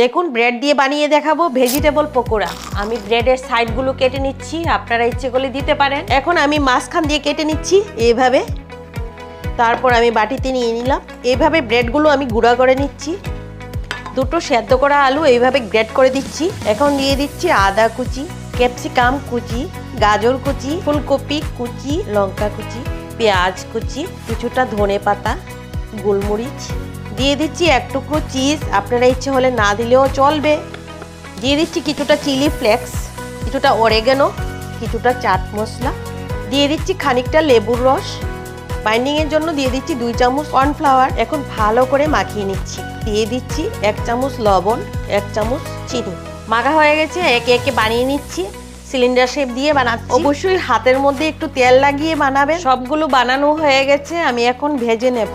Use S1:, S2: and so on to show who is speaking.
S1: দেখুন ব্রেড দিয়ে বানিয়ে দেখাবো ভেজিটেবল পকোড়া। আমি ব্রেডের সাইডগুলো কেটে নিচ্ছি, আপনারা ইচ্ছে করলে দিতে পারেন। এখন আমি মাঝখান দিয়ে কেটে নিচ্ছি এইভাবে, তারপর আমি বাটিতে নিয়ে নিলাম। এইভাবে ব্রেডগুলো আমি গুঁড়া করে নিচ্ছি। দুটো সেদ্ধ করা আলু এইভাবে গ্রেট করে দিচ্ছি। এখন দিয়ে দিচ্ছি আদা কুচি, ক্যাপসিকাম কুচি, গাজর কুচি, ফুলকপি কুচি, লঙ্কা কুচি, পেঁয়াজ কুচি, কিছুটা ধনে পাতা, গোলমরিচ, দিয়ে দিচ্ছি এক টুকরো চিজ, আপনারা ইচ্ছে হলে না দিলেও চলবে। দিয়ে দিচ্ছি কিছুটা চিলি ফ্লেক্স, কিছুটা অরেগানো, কিছুটা চাট মশলা, দিয়ে দিচ্ছি খানিকটা লেবুর রস, বাইন্ডিংয়ের জন্য দিয়ে দিচ্ছি 2 চামচ কর্নফ্লাওয়ার। এখন ভালো করে মাখিয়ে নিচ্ছি। দিয়ে দিচ্ছি 1 চামচ লবণ, 1 চামচ চিনি। মাখা হয়ে গেছে, একে একে বানিয়ে নিচ্ছি। সিলিন্ডার শেপ দিয়ে বানাচ্ছি। অবশ্যই হাতের মধ্যে একটু তেল লাগিয়ে বানাবেন। সবগুলো বানানো হয়ে গেছে, আমি এখন ভেজে নেব।